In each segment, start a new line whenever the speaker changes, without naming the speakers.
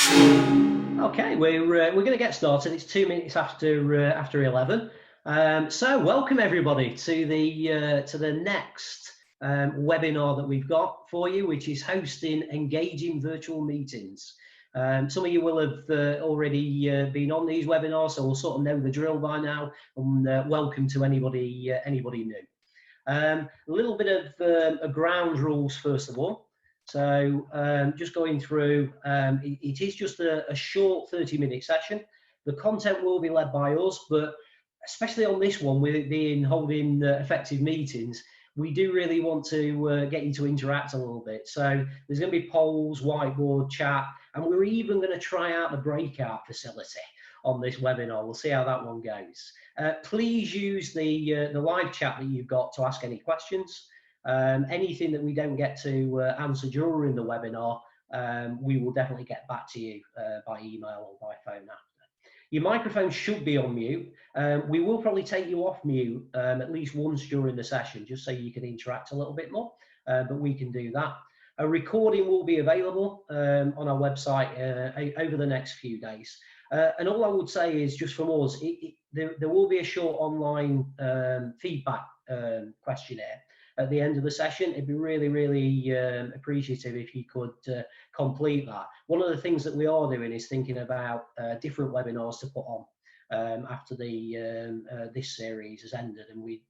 Okay, we're going to get started. It's 2 minutes after 11. So welcome everybody to the next webinar that we've got for you, which is hosting engaging virtual meetings. Some of you will have already been on these webinars, so we'll sort of know the drill by now. And welcome to anybody new. A little bit of ground rules first of all. So just going through, it is just a short 30-minute session. The content will be led by us, but especially on this one, with it being holding effective meetings, we do really want to get you to interact a little bit. So there's going to be polls, whiteboard, chat, and we're even going to try out the breakout facility on this webinar. We'll see how that one goes. Please use the live chat that you've got to ask any questions. Anything that we don't get to answer during the webinar, we will definitely get back to you by email or by phone after. Your microphone should be on mute. We will probably take you off mute at least once during the session, just so you can interact a little bit more, but we can do that. A recording will be available on our website over the next few days. And all I would say is, just from us, there will be a short online feedback questionnaire at the end of the session. It'd be really, really appreciative if you could complete that. One of the things that we are doing is thinking about different webinars to put on after this series has ended, and we'd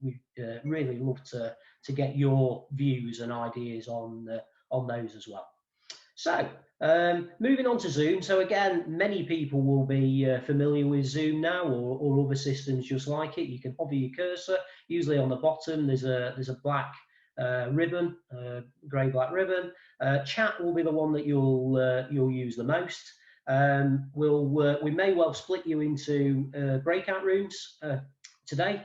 really love to get your views and ideas on those as well. So moving on to Zoom. So again, many people will be familiar with Zoom now, or other systems just like it. You can hover your cursor. Usually on the bottom there's a black ribbon, grey-black ribbon. Chat will be the one that you'll use the most. We may well split you into breakout rooms today.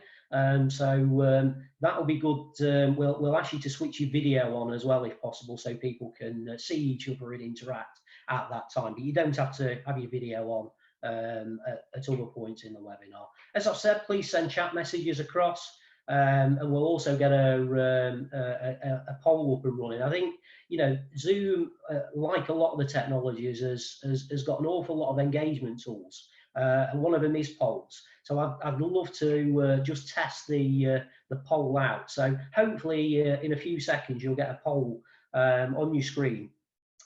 So that'll be good. We'll ask you to switch your video on as well if possible, so people can see each other and interact at that time. But you don't have to have your video on at other points in the webinar. As I've said, please send chat messages across, and we'll also get a poll up and running. I think, you know, Zoom, like a lot of the technologies, has got an awful lot of engagement tools. And one of them is polls. So I'd love to just test the poll out. So hopefully in a few seconds you'll get a poll on your screen.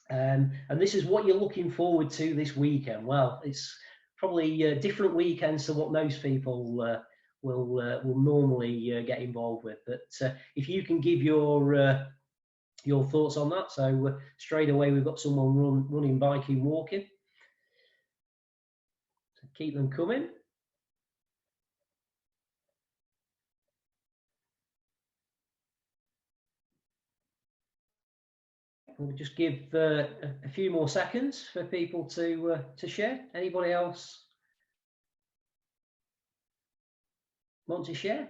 And this is what you're looking forward to this weekend. Well, it's probably different weekends to what most people will normally get involved with. But if you can give your thoughts on that. So straight away we've got someone running, biking, walking. Keep them coming. We'll just give a few more seconds for people to share. Anybody else want to share?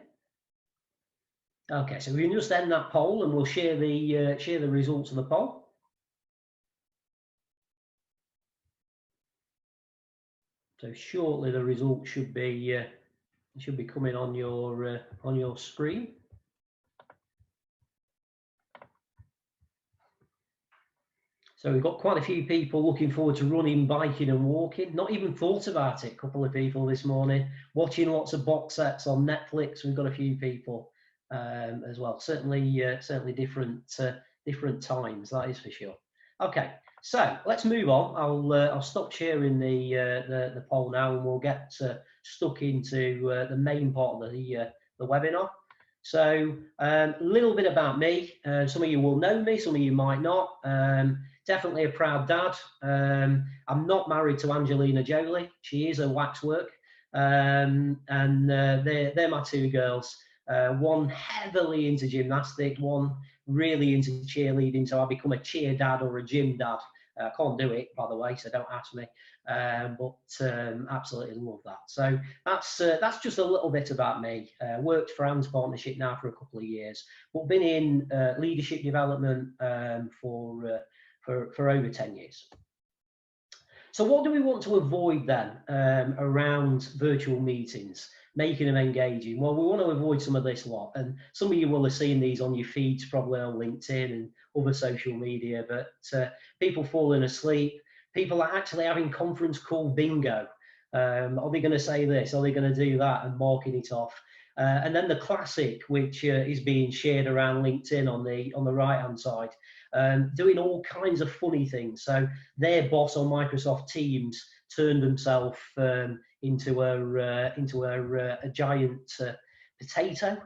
Okay, so we can just end that poll and we'll share the results of the poll. So shortly the results should be coming on your screen. So we've got quite a few people looking forward to running, biking and walking. Not even thought about it. A couple of people this morning watching lots of box sets on Netflix. We've got a few people as well. Certainly different times, that is for sure. Okay, so let's move on. I'll stop sharing the poll now, and we'll get stuck into the main part of the webinar. So a little bit about me. Some of you will know me, some of you might not. Definitely a proud dad. I'm not married to Angelina Jolie. She is a waxwork. And they're my two girls. One heavily into gymnastics, one really into cheerleading. So I've become a cheer dad or a gym dad. I can't do it, by the way, so don't ask me. But absolutely love that. So that's just a little bit about me. Worked for Anne's Partnership now for a couple of years, but been in leadership development for over 10 years. So what do we want to avoid then around virtual meetings, making them engaging? Well, we want to avoid some of this lot, and some of you will have seen these on your feeds, probably on LinkedIn and other social media, but people falling asleep, People are actually having conference call bingo. Are they going to say this? Are they going to do that? And marking it off. And then the classic, which is being shared around LinkedIn on the right-hand side, doing all kinds of funny things. So their boss on Microsoft Teams turned himself into a giant potato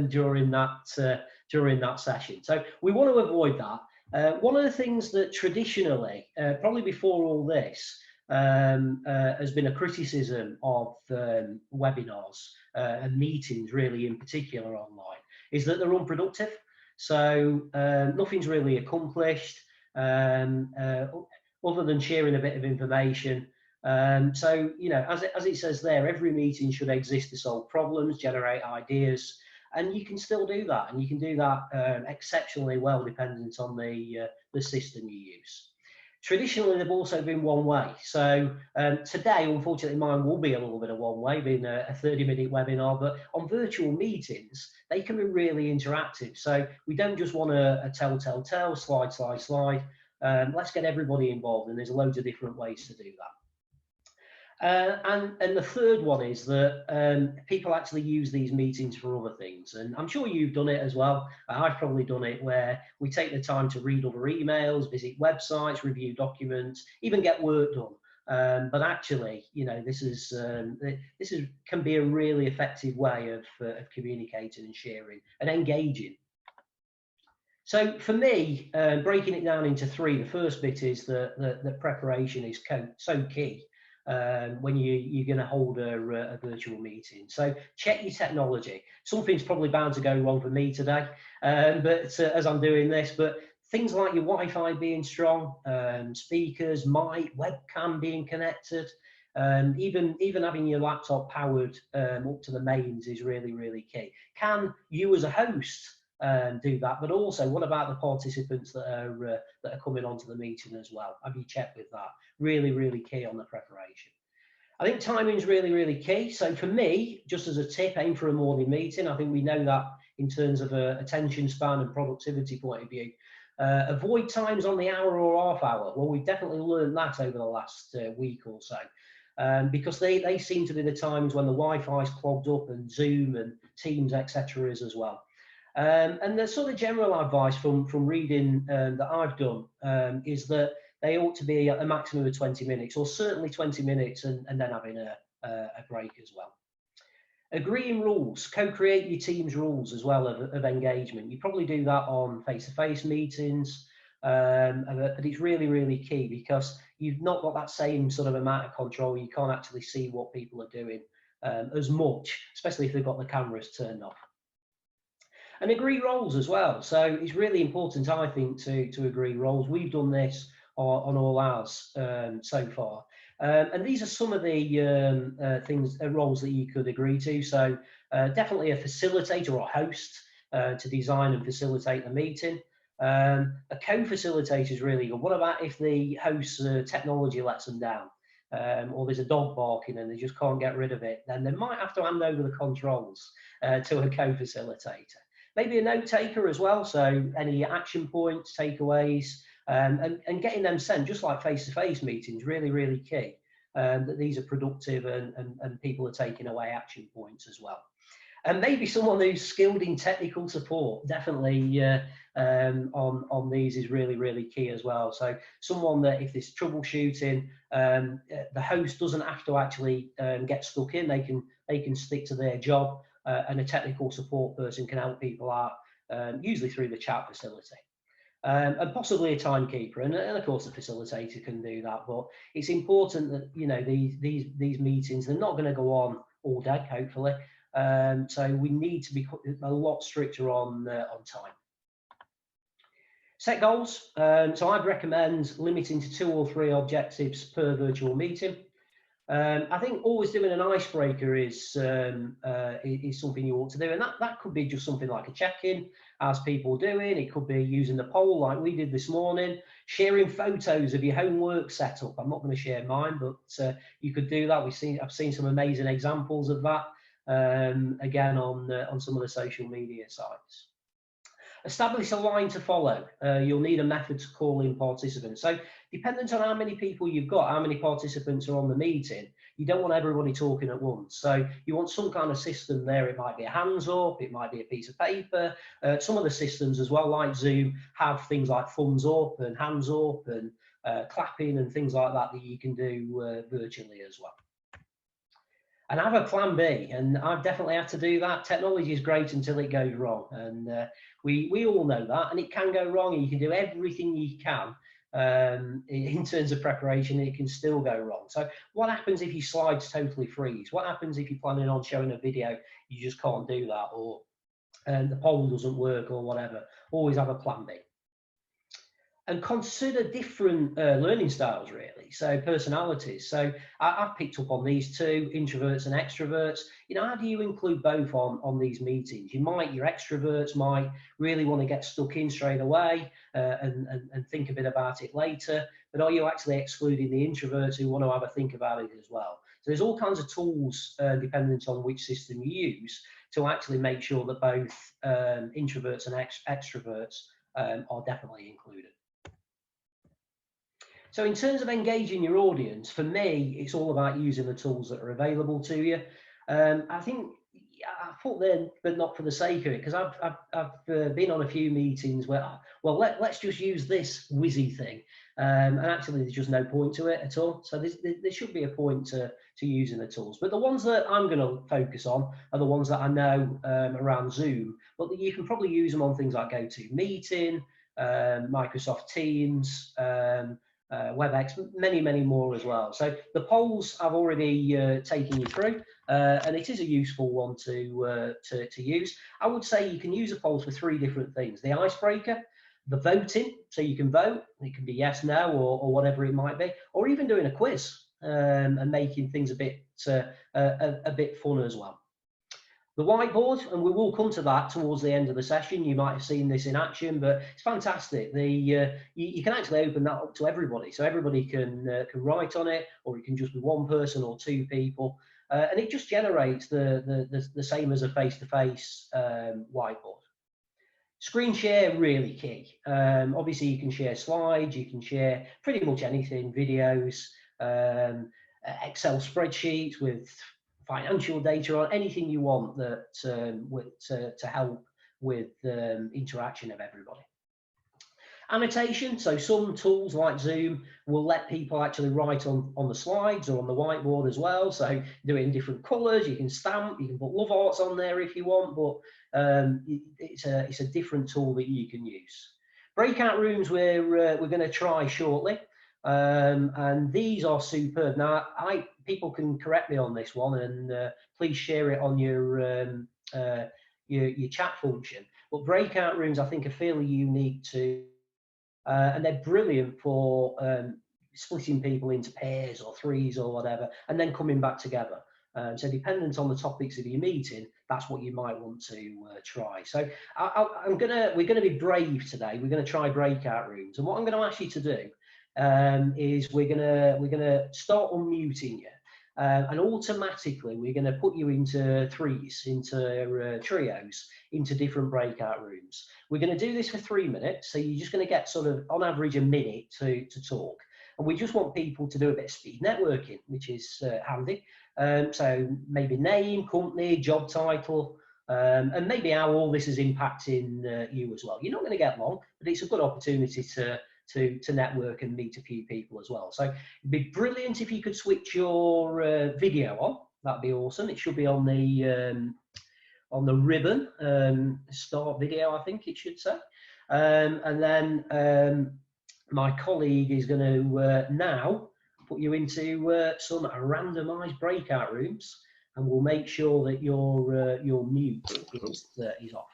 during that session. So we want to avoid that. One of the things that traditionally, probably before all this, has been a criticism of webinars and meetings, really in particular online, is that they're unproductive. So nothing's really accomplished other than sharing a bit of information. So, you know, as it says there, every meeting should exist to solve problems, generate ideas, and you can still do that, and you can do that exceptionally well, dependent on the system you use. Traditionally, they've also been one way. So today, unfortunately, mine will be a little bit of one way, being a 30-minute webinar, but on virtual meetings, they can be really interactive. So we don't just want a tell, slide. Let's get everybody involved, and there's loads of different ways to do that. And the third one is that people actually use these meetings for other things, and I'm sure you've done it as well. I've probably done it, where we take the time to read other emails, visit websites, review documents, even get work done. But actually, you know, this can be a really effective way of communicating and sharing and engaging. So for me, breaking it down into three, the first bit is that preparation is so key. When you're going to hold a virtual meeting. So check your technology. Something's probably bound to go wrong for me today, but as I'm doing this, but things like your Wi-Fi being strong, speakers, mic, webcam being connected, even having your laptop powered up to the mains is really, really key. Can you as a host do that? But also, what about the participants that are coming onto the meeting as well? Have you checked with that? Really, really key on the preparation. I think timing is really, really key. So for me, just as a tip, aim for a morning meeting. I think we know that in terms of attention span and productivity point of view. Avoid times on the hour or half hour. Well, we've definitely learned that over the last week or so. Because they seem to be the times when the Wi-Fi is clogged up, and Zoom and Teams, etc. is as well. And the sort of general advice from reading that I've done is that they ought to be a maximum of 20 minutes, or certainly 20 minutes, and then having a break as well. Agreeing rules, co-create your team's rules as well of engagement. You probably do that on face-to-face meetings, but it's really, really key, because you've not got that same sort of amount of control. You can't actually see what people are doing as much, especially if they've got the cameras turned off. And agree roles as well. So it's really important, I think, to agree roles. We've done this on all ours so far. And these are some of the roles that you could agree to. So definitely a facilitator or host to design and facilitate the meeting. A co-facilitator is really good. What about if the host's technology lets them down? Or there's a dog barking and they just can't get rid of it? Then they might have to hand over the controls to a co-facilitator. Maybe a note taker as well, so any action points, takeaways, and getting them sent, just like face-to-face meetings, really, really key, that these are productive and people are taking away action points as well. And maybe someone who's skilled in technical support, definitely on these is really, really key as well. So someone that, if there's troubleshooting, the host doesn't have to actually get stuck in. They can stick to their job. And a technical support person can help people out, usually through the chat facility. And possibly a timekeeper, and of course the facilitator can do that. But it's important that, you know, these meetings, they're not going to go on all day, hopefully. So we need to be a lot stricter on time. Set goals. So I'd recommend limiting to 2 or 3 objectives per virtual meeting. I think always doing an icebreaker is something you ought to do, and that could be just something like a check-in, as people doing. It could be using the poll like we did this morning, sharing photos of your homework setup. I'm not going to share mine, but you could do that. I've seen some amazing examples of that again on some of the social media sites. Establish a line to follow. You'll need a method to call in participants. So depending on how many people you've got, how many participants are on the meeting, you don't want everybody talking at once. So you want some kind of system there. It might be a hands up, it might be a piece of paper. Some of the systems as well, like Zoom, have things like thumbs up and hands up and clapping and things like that that you can do virtually as well. And have a plan B, and I've definitely had to do that. Technology is great until it goes wrong, and we all know that, and it can go wrong, and you can do everything you can in terms of preparation, it can still go wrong. So what happens if your slides totally freeze? What happens if you're planning on showing a video, you just can't do that, or the poll doesn't work or whatever? Always have a plan B. And consider different learning styles, really. So personalities. So I've picked up on these two, introverts and extroverts. You know, how do you include both on these meetings? Your extroverts might really want to get stuck in straight away and think a bit about it later. But are you actually excluding the introverts who want to have a think about it as well? So there's all kinds of tools, dependent on which system you use, to actually make sure that both introverts and extroverts are definitely included. So in terms of engaging your audience, for me, it's all about using the tools that are available to you. I think I put there, but not for the sake of it, because I've been on a few meetings where, well, let's just use this whizzy thing, and actually there's just no point to it at all. So there should be a point to using the tools. But the ones that I'm going to focus on are the ones that I know around Zoom, but that you can probably use them on things like GoToMeeting, Microsoft Teams, WebEx, many more as well. So the polls I've already taken you through, and it is a useful one to use. I would say you can use a polls for 3 different things: the icebreaker, the voting, so you can vote. It can be yes, no, or whatever it might be, or even doing a quiz and making things a bit fun as well. The whiteboard, and we will come to that towards the end of the session. You might have seen this in action, but it's fantastic. You can actually open that up to everybody, so everybody can write on it, or it can just be one person or 2 people, and it just generates the same as a face-to-face whiteboard. Screen share, really key. Obviously, you can share slides, you can share pretty much anything, videos, Excel spreadsheets with financial data, or anything you want that to help with interaction of everybody. Annotation, so some tools like Zoom will let people actually write on the slides or on the whiteboard as well, so do it in different colors. You can stamp, you can put love hearts on there if you want, but it's a different tool that you can use. Breakout rooms we're going to try shortly, and these are superb. Now people can correct me on this one, and please share it on your chat function, but breakout rooms I think are fairly unique to and they're brilliant for splitting people into pairs or 3s or whatever, and then coming back together. So dependent on the topics of your meeting, that's what you might want to try. So we're gonna be brave today. We're gonna try breakout rooms, and what I'm going to ask you to do is we're gonna start unmuting you, and automatically we're going to put you into 3s, into trios, into different breakout rooms. We're going to do this for 3 minutes, so you're just going to get sort of on average a minute to talk, and we just want people to do a bit of speed networking, which is handy. So maybe name, company, job title, and maybe how all this is impacting you as well. You're not going to get long, but it's a good opportunity to network and meet a few people as well. So it'd be brilliant if you could switch your video on. That'd be awesome. It should be on the ribbon, start video, I think it should say. And then my colleague is going to now put you into some randomized breakout rooms, and we'll make sure that your mute is off.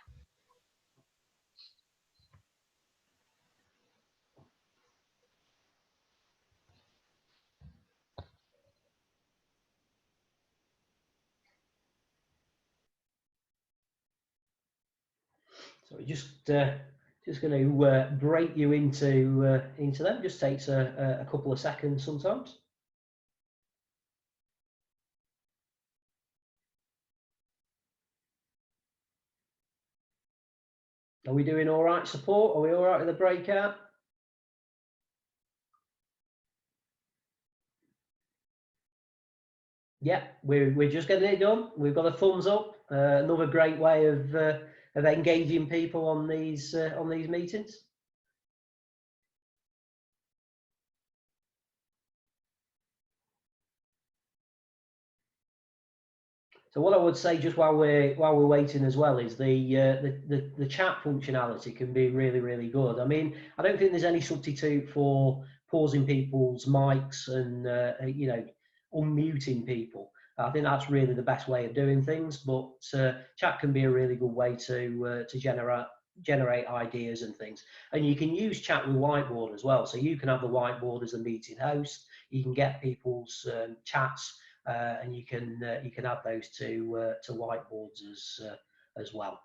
So we're just going to break you into them. Just takes a couple of seconds sometimes. Are we doing all right, support? Are we all right with the breakout? Yeah, we're just getting it done. We've got a thumbs up. Another great way of engaging people on these meetings. So what I would say, just while we're waiting as well, is the chat functionality can be really, really good. I mean, I don't think there's any substitute for pausing people's mics and you know, unmuting people. I think that's really the best way of doing things. But chat can be a really good way to generate ideas and things. And you can use chat with whiteboard as well. So you can have the whiteboard as a meeting host. You can get people's chats. And you can add those to whiteboards as well.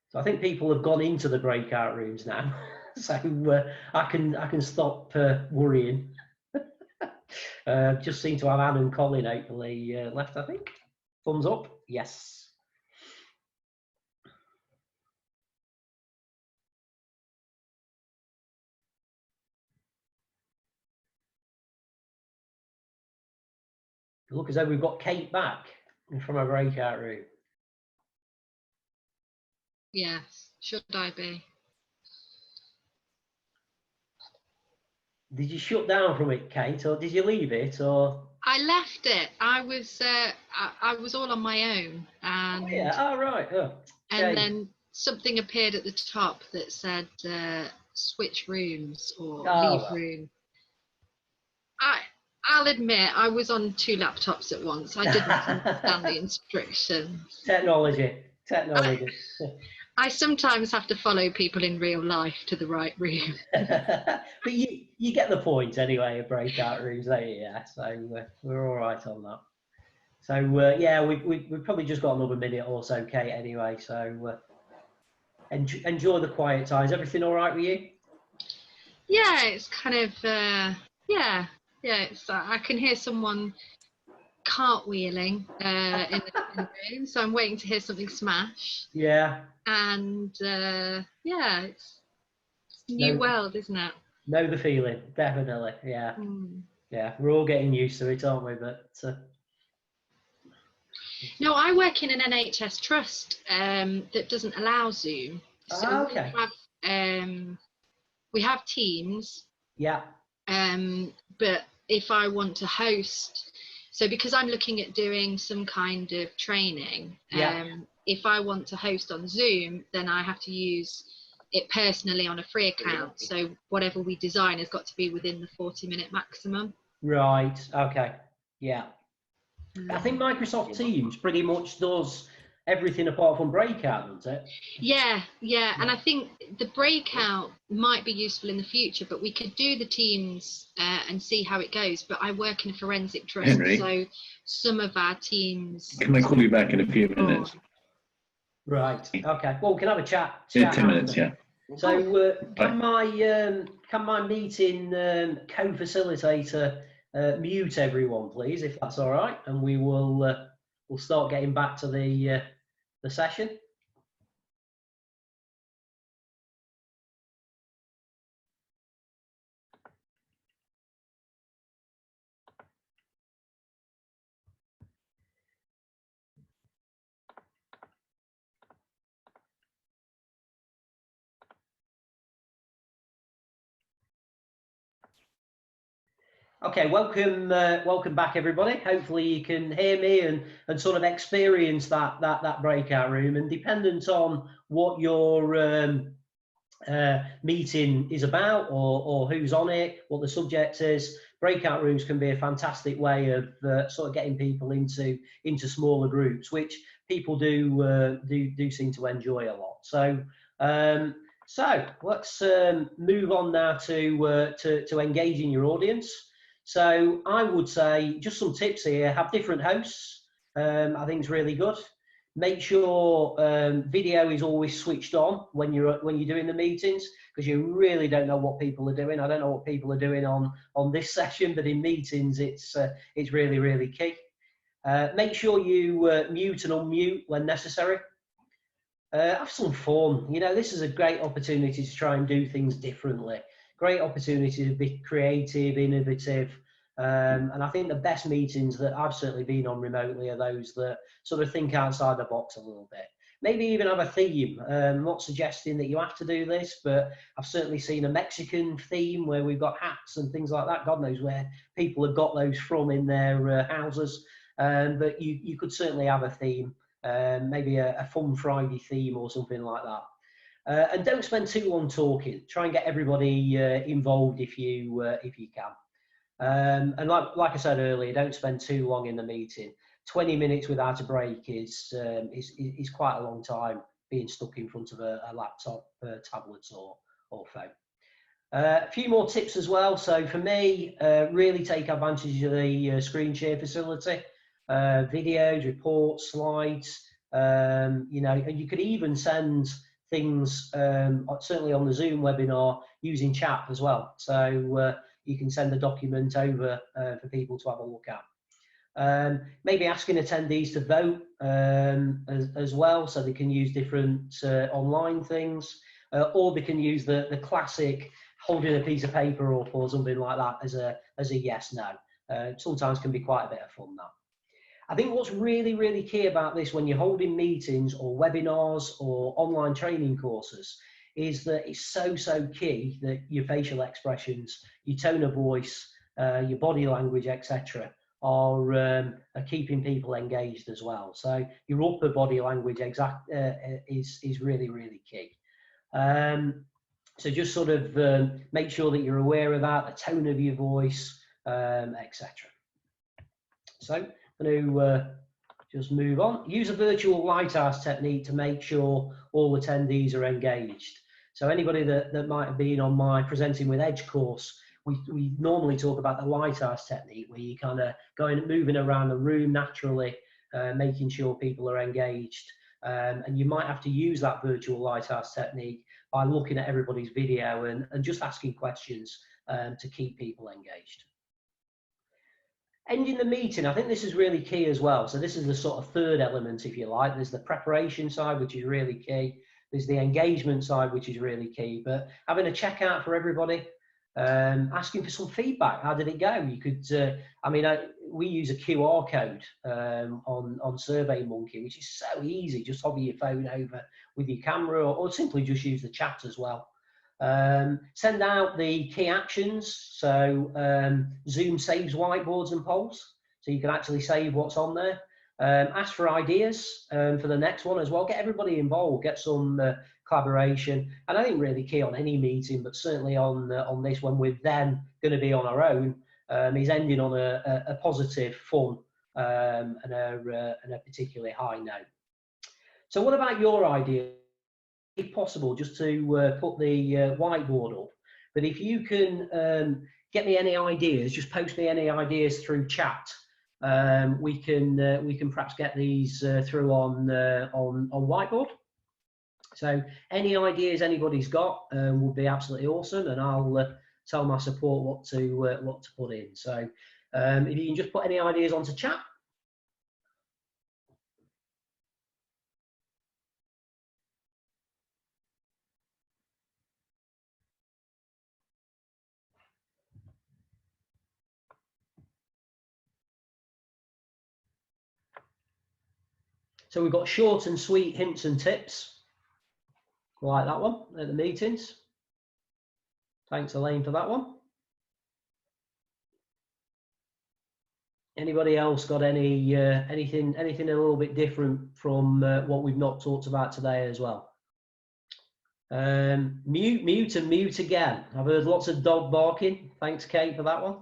So I think people have gone into the breakout rooms now, so I can stop worrying. Just seem to have Anne and Colin hopefully left. I think. Thumbs up. Yes. Look as though we've got Kate back from a breakout room.
Yes, should I be?
Did you shut down from it, Kate, or did you leave it, or?
I left it. I was all on my own, and
oh, yeah. Oh, right. Oh,
and then something appeared at the top that said switch rooms or leave room. I'll admit I was on 2 laptops at once. I didn't understand the instructions.
Technology.
I sometimes have to follow people in real life to the right room.
But you get the point anyway of breakout rooms, don't you? Yeah, so we're all right on that. So yeah, we've probably just got another minute or so, Kate, anyway. So enjoy the quiet times. Everything all right with you?
Yeah, it's kind of yeah. It's I can hear someone cartwheeling in the room, so I'm waiting to hear something smash.
Yeah.
And yeah, it's a new world, isn't it?
Know the feeling, definitely. Yeah. Yeah, we're all getting used to it, aren't we? But
no, I work in an NHS trust that doesn't allow Zoom. So
okay.
We have Teams.
Yeah.
But if I want to host, so because I'm looking at doing some kind of training, if I want to host on Zoom, then I have to use it personally on a free account. So whatever we design has got to be within the 40-minute maximum.
Right. Okay. Yeah. I think Microsoft Teams pretty much does everything apart from breakout, doesn't it?
Yeah. And I think the breakout might be useful in the future, but we could do the Teams and see how it goes. But I work in a forensic trust, Henry, so some of our teams... Can I call you back in a few minutes?
Right. Okay. Well, we can have a chat
10 minutes, yeah.
So can my meeting co-facilitator mute everyone, please, if that's all right, and we'll start getting back to the session. Okay, welcome back, everybody. Hopefully you can hear me and sort of experience that breakout room. And dependent on what your meeting is about or who's on it, what the subject is, breakout rooms can be a fantastic way of sort of getting people into smaller groups, which people do seem to enjoy a lot. So let's move on now to engaging your audience. So I would say just some tips here. Have different hosts. I think it's really good. Make sure video is always switched on when you're doing the meetings, because you really don't know what people are doing. I don't know what people are doing on this session, but in meetings it's really, really key. Make sure you mute and unmute when necessary. Have some fun. You know, this is a great opportunity to try and do things differently. great opportunity to be creative, innovative. And I think the best meetings that I've certainly been on remotely are those that sort of think outside the box a little bit. Maybe even have a theme. I'm not suggesting that you have to do this, but I've certainly seen a Mexican theme where we've got hats and things like that. God knows where people have got those from in their houses. But you could certainly have a theme, maybe a Fun Friday theme or something like that. And don't spend too long talking. Try and get everybody involved if you can. And like I said earlier, don't spend too long in the meeting. 20 minutes without a break is quite a long time being stuck in front of a laptop, tablet or phone. A few more tips as well. So for me, really take advantage of the screen share facility, videos, reports, slides. And you could even send things certainly on the Zoom webinar using chat as well. So you can send the document over for people to have a look at. Maybe asking attendees to vote as well, so they can use different online things, or they can use the classic holding a piece of paper up or something like that as a yes no. Sometimes can be quite a bit of fun, that. I think what's really, really key about this when you're holding meetings or webinars or online training courses is that it's so key that your facial expressions, your tone of voice, your body language, etc., are keeping people engaged as well. So your upper body language is really, really key. So just sort of make sure that you're aware of that, the tone of your voice, etc. So I'm going to just move on. Use a virtual lighthouse technique to make sure all attendees are engaged. So anybody that might have been on my Presenting with Edge course, we normally talk about the lighthouse technique, where you kind of moving around the room naturally, making sure people are engaged. And you might have to use that virtual lighthouse technique by looking at everybody's video and just asking questions to keep people engaged. Ending the meeting, I think this is really key as well. So this is the sort of third element, if you like. There's the preparation side, which is really key. There's the engagement side, which is really key. But having a checkout for everybody, asking for some feedback. How did it go? You could, we use a QR code on SurveyMonkey, which is so easy. Just hover your phone over with your camera, or simply just use the chat as well. Send out the key actions. So Zoom saves whiteboards and polls, so you can actually save what's on there. Ask for ideas for the next one as well. Get everybody involved, get some collaboration. And I think really key on any meeting, but certainly on this one, we're then going to be on our own, is ending on a positive, fun, and a particularly high note. So what about your idea? If possible, just to put the whiteboard up. But if you can get me any ideas, just post me any ideas through chat. We can perhaps get these through on whiteboard. So any ideas anybody's got would be absolutely awesome, and I'll tell my support what to put in. So if you can just put any ideas onto chat. So we've got short and sweet hints and tips. I like that one at the meetings. Thanks, Elaine, for that one. Anybody else got any anything a little bit different from what we've not talked about today as well? Mute and mute again. I've heard lots of dog barking. Thanks, Kate, for that one.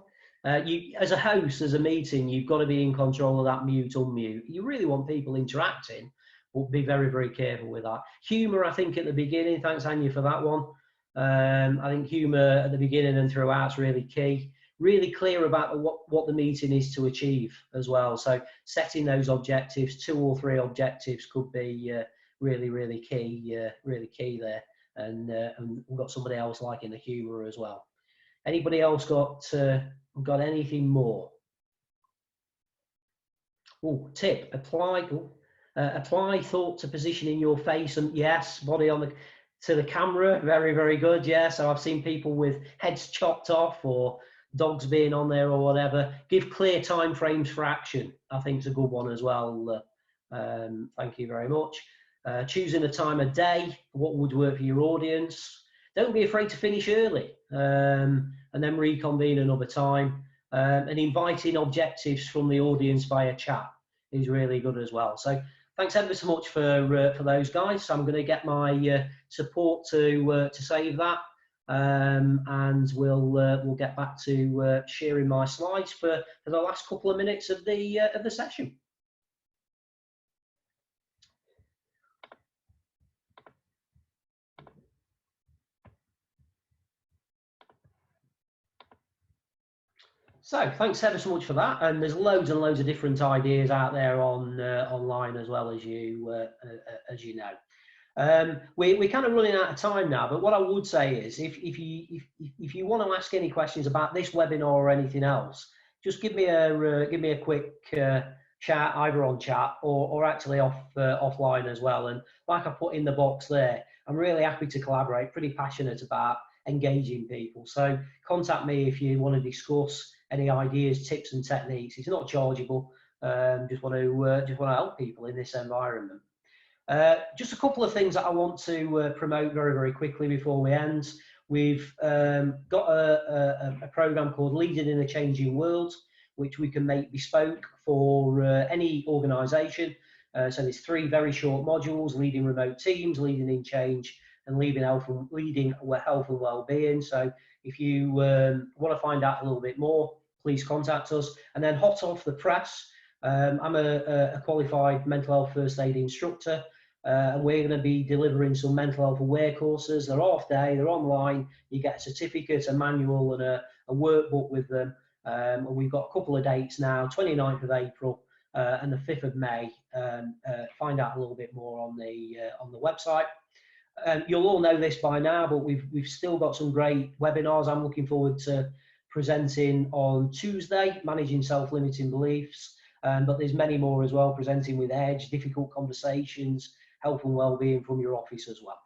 You, as a host, as a meeting, you've got to be in control of that mute, unmute. You really want people interacting, but be very, very careful with that. Humour, I think, at the beginning. Thanks, Anya, for that one. I think humour at the beginning and throughout is really key. Really clear about what the meeting is to achieve as well. So setting those objectives, 2 or 3 objectives, could be really, really key there. And we've got somebody else liking the humour as well. Anybody else got anything more? Oh, tip: apply thought to positioning your face, and yes, body on the. to the camera, very, very good. Yeah, so I've seen people with heads chopped off or dogs being on there or whatever. Give clear time frames for action, I think is a good one as well. Thank you very much. Choosing a time of day, what would work for your audience. Don't be afraid to finish early and then reconvene another time. And inviting objectives from the audience via chat is really good as well. So thanks ever so much for those guys. So I'm going to get my support to save that, and we'll get back to sharing my slides for the last couple of minutes of the session. So thanks ever so much for that, and there's loads and loads of different ideas out there on online as well, as you know. We're kind of running out of time now, but what I would say is if you want to ask any questions about this webinar or anything else, just give me a quick chat, either on chat or actually offline as well. And like I put in the box there, I'm really happy to collaborate, pretty passionate about engaging people. So contact me if you want to discuss any ideas, tips and techniques. It's not chargeable. Just want to help people in this environment. Just a couple of things that I want to promote very, very quickly before we end. We've got a program called Leading in a Changing World, which we can make bespoke for any organization. So there's 3 very short modules: leading remote teams, leading in change, and leading health and well-being. So if you want to find out a little bit more, please contact us. And then hot off the press, I'm a qualified mental health first aid instructor, and we're going to be delivering some mental health aware courses. They're half day, they're online. You get a certificate, a manual, and a workbook with them. And we've got a couple of dates now: 29th of April and the 5th of May. Find out a little bit more on the website. You'll all know this by now, but we've still got some great webinars. I'm looking forward to presenting on Tuesday, managing self-limiting beliefs, but there's many more as well, presenting with edge, difficult conversations, health and well-being from your office as well.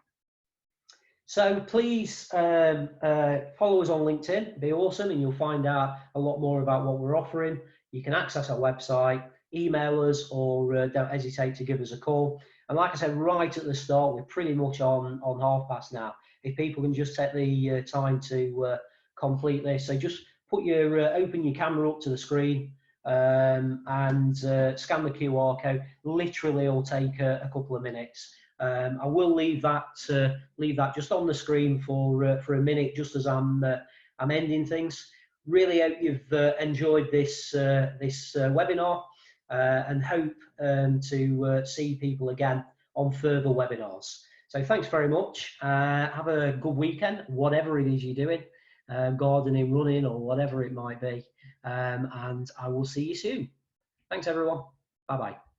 So please follow us on LinkedIn. It'd be awesome, and you'll find out a lot more about what we're offering. You can access our website, email us, or don't hesitate to give us a call. And like I said right at the start, we're pretty much on 1/2 now. If people can just take the time to complete this, so just put open your camera up to the screen and scan the QR code. Literally, it'll take a couple of minutes. I will leave that just on the screen for a minute, just as I'm ending things. Really hope you've enjoyed this webinar, and hope to see people again on further webinars. So thanks very much. Have a good weekend, whatever it is you're doing, gardening, running, or whatever it might be. And I will see you soon. Thanks, everyone. Bye-bye.